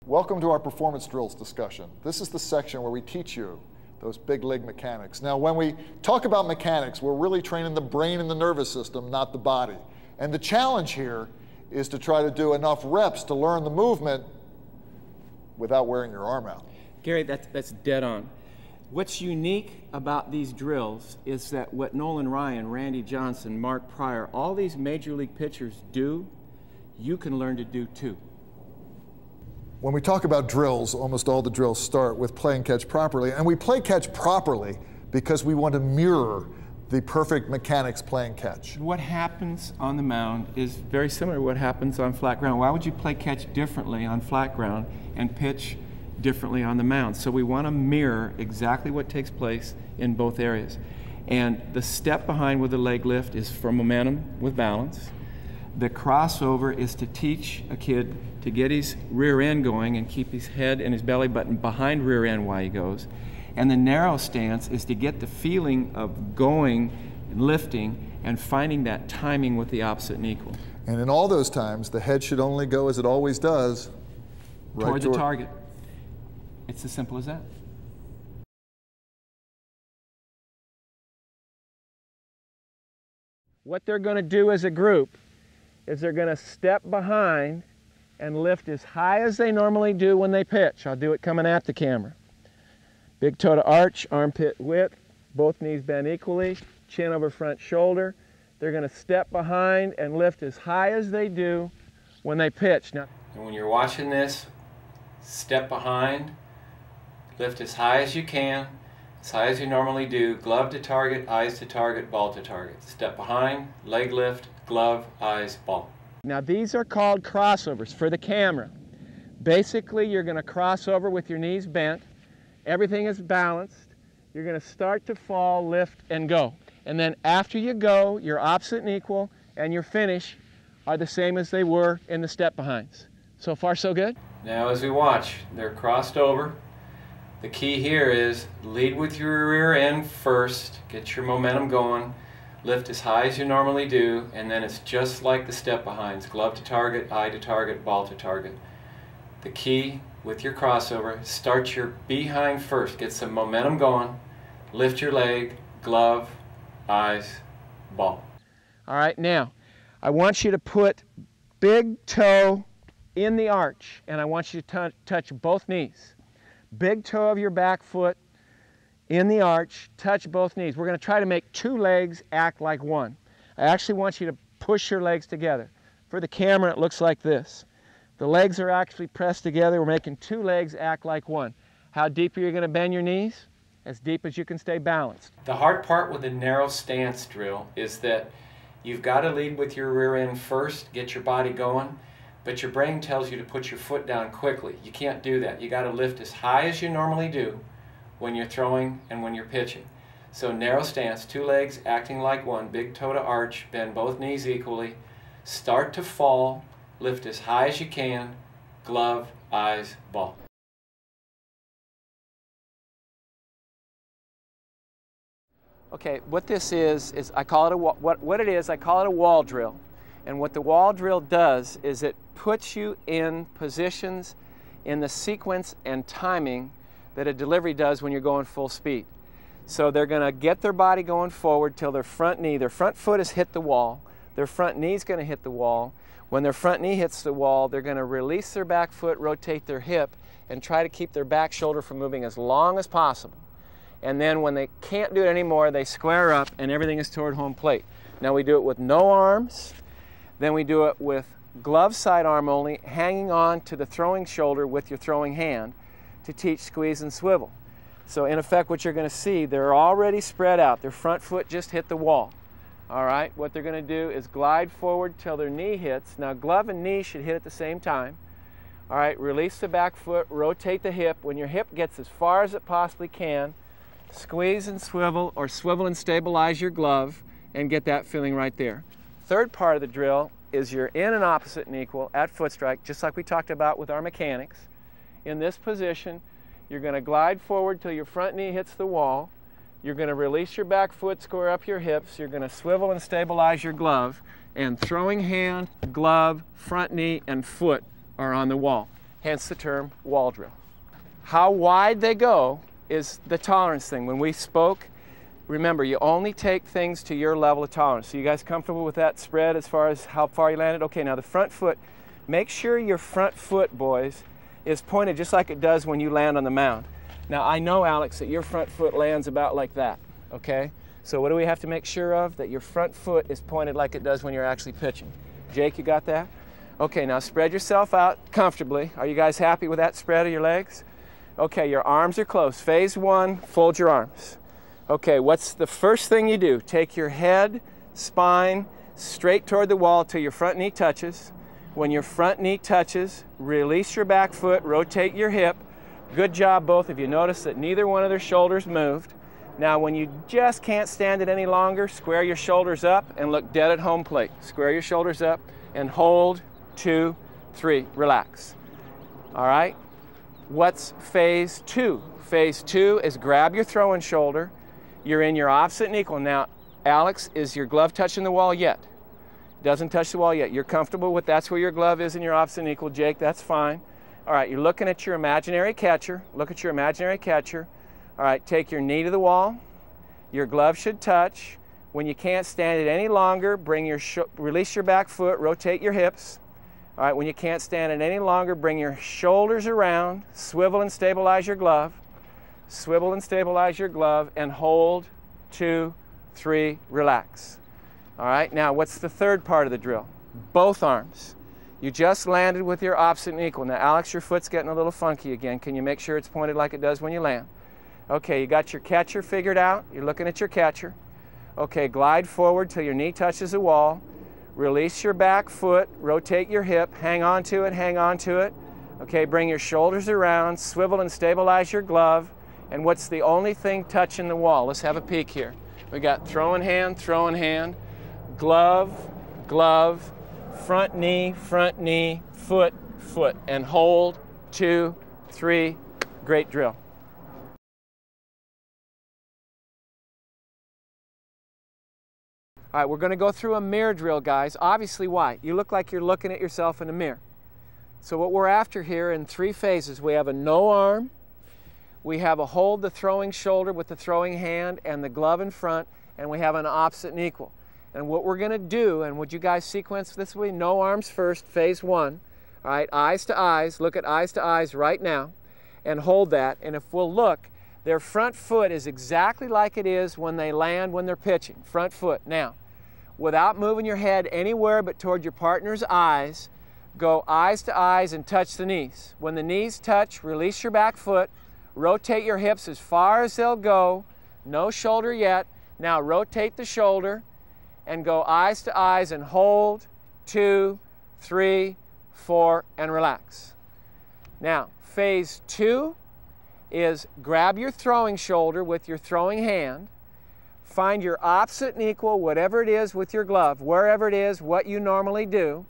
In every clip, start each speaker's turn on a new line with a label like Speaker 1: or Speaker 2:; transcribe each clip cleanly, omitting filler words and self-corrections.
Speaker 1: Welcome to our performance drills discussion. This is the section where we teach you those big leg mechanics. Now, when we talk about mechanics, we're really training the brain and the nervous system, not the body. And the challenge here is to try to do enough reps to learn the movement without wearing your arm out.
Speaker 2: Gary, that's dead on. What's unique about these drills is that what Nolan Ryan, Randy Johnson, Mark Pryor, all these major league pitchers do, you can learn to do too.
Speaker 1: When we talk about drills, almost all the drills start with play and catch properly. And we play catch properly because we want to mirror the perfect mechanics play and catch.
Speaker 2: What happens on the mound is very similar to what happens on flat ground. Why would you play catch differently on flat ground and pitch differently on the mound? So we want to mirror exactly what takes place in both areas. And the step behind with the leg lift is for momentum with balance. The crossover is to teach a kid to get his rear end going and keep his head and his belly button behind rear end while he goes. And the narrow stance is to get the feeling of going and lifting and finding that timing with the opposite and equal.
Speaker 1: And in all those times, the head should only go, as it always does, right
Speaker 2: toward the target. It's as simple as that. What they're going to do as a group is they're going to step behind and lift as high as they normally do when they pitch. I'll do it coming at the camera. Big toe to arch, armpit width, both knees bent equally, chin over front shoulder. They're going to step behind and lift as high as they do when they pitch. Now, and when you're watching this, step behind, lift as high as you can, as high as you normally do, glove to target, eyes to target, ball to target. Step behind, leg lift, glove, eyes, ball. Now these are called crossovers for the camera. Basically, you're going to cross over with your knees bent. Everything is balanced. You're going to start to fall, lift, and go. And then after you go, your opposite and equal and your finish are the same as they were in the step behinds. So far, so good? Now as we watch, they're crossed over. The key here is lead with your rear end first, get your momentum going, lift as high as you normally do, and then it's just like the step behinds, glove to target, eye to target, ball to target. The key with your crossover, start your behind first, get some momentum going, lift your leg, glove, eyes, ball. All right, now I want you to put big toe in the arch, and I want you to touch both knees. Big toe of your back foot in the arch, touch both knees. We're going to try to make two legs act like one. I actually want you to push your legs together. For the camera, it looks like this. The legs are actually pressed together. We're making two legs act like one. How deep are you going to bend your knees? As deep as you can stay balanced. The hard part with a narrow stance drill is that you've got to lead with your rear end first, get your body going, but your brain tells you to put your foot down quickly. You can't do that. You got to lift as high as you normally do when you're throwing and when you're pitching. So narrow stance, two legs acting like one, big toe to arch, bend both knees equally, start to fall, lift as high as you can, glove, eyes, ball. Okay, what this is I call it I call it a wall drill. And what the wall drill does is it puts you in positions in the sequence and timing that a delivery does when you're going full speed. So they're going to get their body going forward till their front foot has hit the wall, their front knee's going to hit the wall. When their front knee hits the wall, they're going to release their back foot, rotate their hip, and try to keep their back shoulder from moving as long as possible. And then when they can't do it anymore, they square up and everything is toward home plate. Now we do it with no arms, then we do it with glove side arm only, hanging on to the throwing shoulder with your throwing hand to teach squeeze and swivel. So in effect, what you're going to see, they're already spread out. Their front foot just hit the wall. All right, what they're going to do is glide forward till their knee hits. Now glove and knee should hit at the same time. All right, release the back foot, rotate the hip. When your hip gets as far as it possibly can, squeeze and swivel, or swivel and stabilize your glove and get that feeling right there. Third part of the drill is you're in an opposite and equal at foot strike, just like we talked about with our mechanics. In this position, you're going to glide forward till your front knee hits the wall. You're going to release your back foot, square up your hips. You're going to swivel and stabilize your glove. And throwing hand, glove, front knee, and foot are on the wall. hence the term wall drill. How wide they go is the tolerance thing. When we spoke, remember, you only take things to your level of tolerance. So you guys comfortable with that spread as far as how far you landed? Okay, now the front foot, make sure your front foot, boys, is pointed just like it does when you land on the mound. Now I know, Alex, that your front foot lands about like that, okay? So what do we have to make sure of? That your front foot is pointed like it does when you're actually pitching. Jake, you got that? Okay, now spread yourself out comfortably. Are you guys happy with that spread of your legs? Okay, your arms are close. Phase one, fold your arms. Okay, what's the first thing you do? Take your head, spine, straight toward the wall till your front knee touches. When your front knee touches, release your back foot, rotate your hip. Good job, both of you. Notice that neither one of their shoulders moved. Now, when you just can't stand it any longer, square your shoulders up and look dead at home plate. Square your shoulders up and hold, 2, 3, relax. All right? What's phase two? Phase two is grab your throwing shoulder. You're in your opposite and equal. Now, Alex, is your glove touching the wall yet? Doesn't touch the wall yet. You're comfortable with that's where your glove is in your opposite and equal. Jake, that's fine. All right, you're looking at your imaginary catcher. Look at your imaginary catcher. All right, take your knee to the wall. Your glove should touch. When you can't stand it any longer, release your back foot, rotate your hips. All right, when you can't stand it any longer, bring your shoulders around, swivel and stabilize your glove. Swivel and stabilize your glove and hold, 2, 3, relax. All right, now what's the third part of the drill? Both arms. You just landed with your opposite and equal. Now, Alex, your foot's getting a little funky again. Can you make sure it's pointed like it does when you land? Okay, you got your catcher figured out. You're looking at your catcher. Okay, glide forward till your knee touches the wall. Release your back foot, rotate your hip, hang on to it, hang on to it. Okay, bring your shoulders around, swivel and stabilize your glove. And what's the only thing touching the wall? Let's have a peek here. We got throwing hand, glove, glove, front knee, foot, foot, and hold, 2, 3, great drill. All right, we're going to go through a mirror drill, guys. Obviously, why? You look like you're looking at yourself in the mirror. So what we're after here in 3 phases, we have a no arm, we have a hold the throwing shoulder with the throwing hand and the glove in front, and we have an opposite and equal. And what we're going to do, and would you guys sequence this way? No arms first, phase one. All right, eyes to eyes, look at eyes to eyes right now, and hold that. And if we'll look, their front foot is exactly like it is when they land when they're pitching, front foot. Now, without moving your head anywhere but toward your partner's eyes, go eyes to eyes and touch the knees. When the knees touch, release your back foot, rotate your hips as far as they'll go, no shoulder yet. Now rotate the shoulder and go eyes to eyes and hold, 2, 3, 4, and relax. Now, phase two is grab your throwing shoulder with your throwing hand, find your opposite and equal, whatever it is with your glove, wherever it is, what you normally do,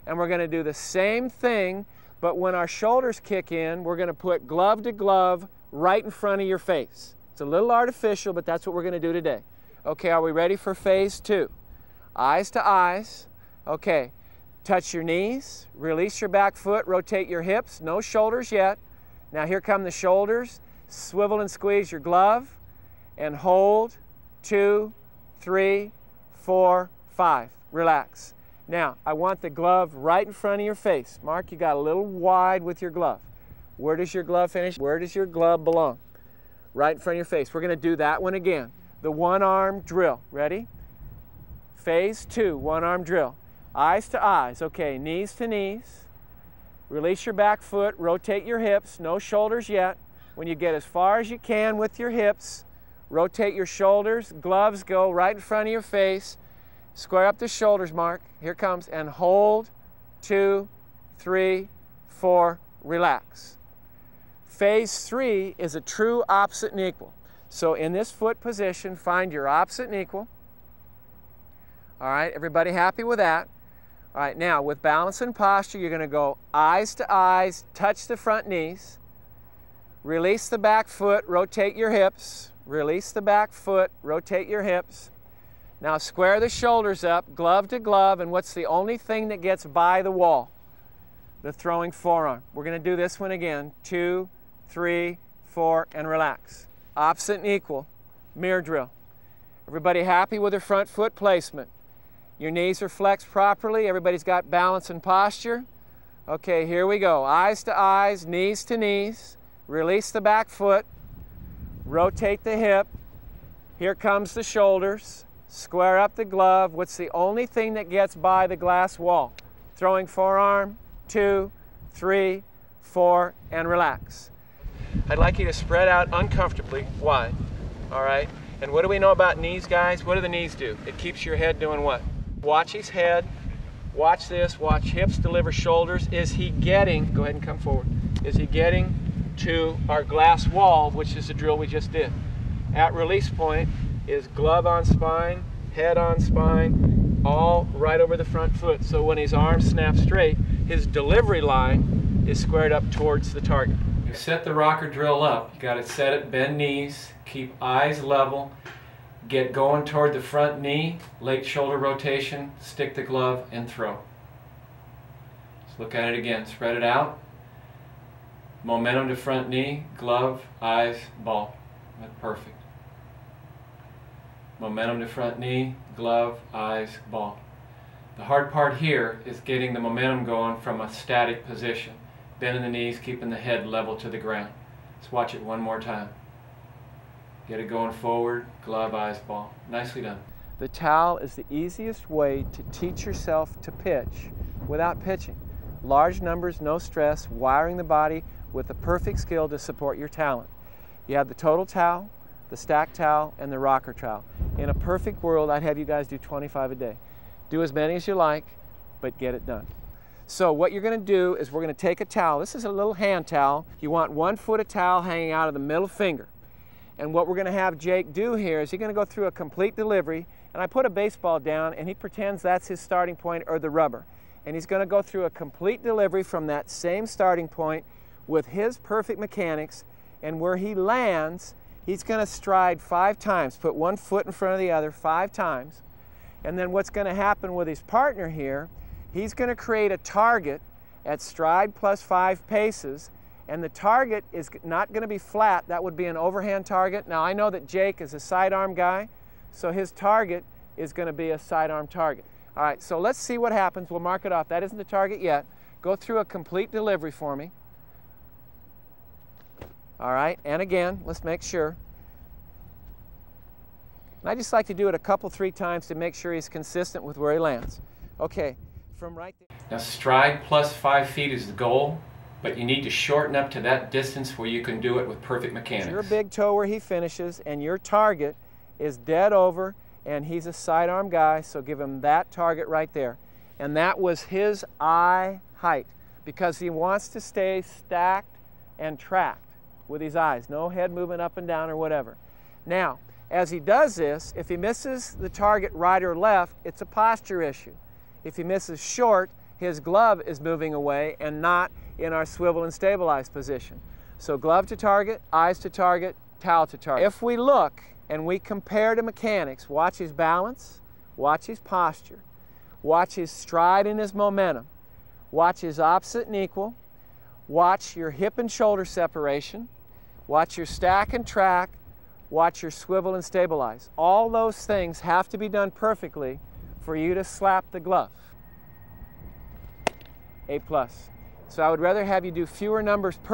Speaker 2: and we're going to do the same thing, but when our shoulders kick in, we're going to put glove to glove right in front of your face. It's a little artificial, but that's what we're going to do today. Okay, are we ready for phase two? Eyes to eyes. Okay, touch your knees, release your back foot, rotate your hips, no shoulders yet. Now here come the shoulders. Swivel and squeeze your glove and hold, 2, 3, 4, 5. Relax. Now, I want the glove right in front of your face. Mark, you got a little wide with your glove. Where does your glove finish? Where does your glove belong? Right in front of your face. We're going to do that one again. The one-arm drill. Ready? Phase two, one-arm drill. Eyes to eyes. Okay, knees to knees. Release your back foot, rotate your hips, no shoulders yet. When you get as far as you can with your hips, rotate your shoulders, gloves go right in front of your face. Square up the shoulders, Mark. Here comes, and hold, 2, 3, 4, relax. Phase three is a true opposite and equal. So in this foot position, find your opposite and equal. All right, everybody happy with that? All right, now with balance and posture, you're going to go eyes to eyes, touch the front knees, release the back foot, rotate your hips, release the back foot, rotate your hips. Now square the shoulders up, glove to glove, and what's the only thing that gets by the wall? the throwing forearm. We're going to do this one again. 2, 3, 4, and relax. Opposite and equal, mirror drill. Everybody happy with their front foot placement? Your knees are flexed properly. Everybody's got balance and posture. Okay, here we go. Eyes to eyes, knees to knees. Release the back foot. Rotate the hip. Here comes the shoulders. Square up the glove. What's the only thing that gets by the glass wall? Throwing forearm, 2, 3, 4, and relax. I'd like you to spread out uncomfortably wide, all right? And what do we know about knees, guys? What do the knees do? It keeps your head doing what? Watch his head. Watch this. Watch hips deliver shoulders. Is he getting, go ahead and come forward, is he getting to our glass wall, which is the drill we just did? At release point is glove on spine, head on spine, all right over the front foot. So when his arms snap straight, his delivery line is squared up towards the target. You set the rocker drill up. You got to set it, bend knees, keep eyes level, get going toward the front knee, late shoulder rotation, stick the glove, and throw. Let's look at it again. Spread it out. Momentum to front knee, glove, eyes, ball. That's perfect. Momentum to front knee, glove, eyes, ball. The hard part here is getting the momentum going from a static position. Bending the knees, keeping the head level to the ground. Let's watch it one more time. Get it going forward, glove, eyes, ball. Nicely done. The towel is the easiest way to teach yourself to pitch without pitching. Large numbers, no stress, wiring the body with the perfect skill to support your talent. You have the total towel, the stack towel, and the rocker towel. In a perfect world, I'd have you guys do 25 a day. Do as many as you like, but get it done. So what you're going to do is we're going to take a towel. This is a little hand towel. You want 1 foot of towel hanging out of the middle finger. And what we're going to have Jake do here is he's going to go through a complete delivery, and I put a baseball down and he pretends that's his starting point or the rubber. And he's going to go through a complete delivery from that same starting point with his perfect mechanics, and where he lands, he's going to stride 5 times, put 1 foot in front of the other 5 times. And then what's going to happen with his partner here, he's going to create a target at stride plus 5 paces, and the target is not going to be flat. That would be an overhand target. Now I know that Jake is a sidearm guy, so his target is going to be a sidearm target. All right, so let's see what happens. We'll mark it off. That isn't the target yet. Go through a complete delivery for me. All right, and again, let's make sure. And I just like to do it a couple, 3 times to make sure he's consistent with where he lands. Okay, from right there. Now stride plus 5 feet is the goal, but you need to shorten up to that distance where you can do it with perfect mechanics. Your big toe where he finishes, and your target is dead over, and he's a sidearm guy, so give him that target right there. And that was his eye height, because he wants to stay stacked and tracked with his eyes, no head moving up and down or whatever. Now, as he does this, if he misses the target right or left, it's a posture issue. If he misses short, his glove is moving away and not in our swivel and stabilize position. So glove to target, eyes to target, towel to target. If we look and we compare to mechanics, watch his balance, watch his posture, watch his stride and his momentum, watch his opposite and equal, watch your hip and shoulder separation, watch your stack and track, watch your swivel and stabilize. All those things have to be done perfectly for you to slap the glove. A+. So I would rather have you do fewer numbers per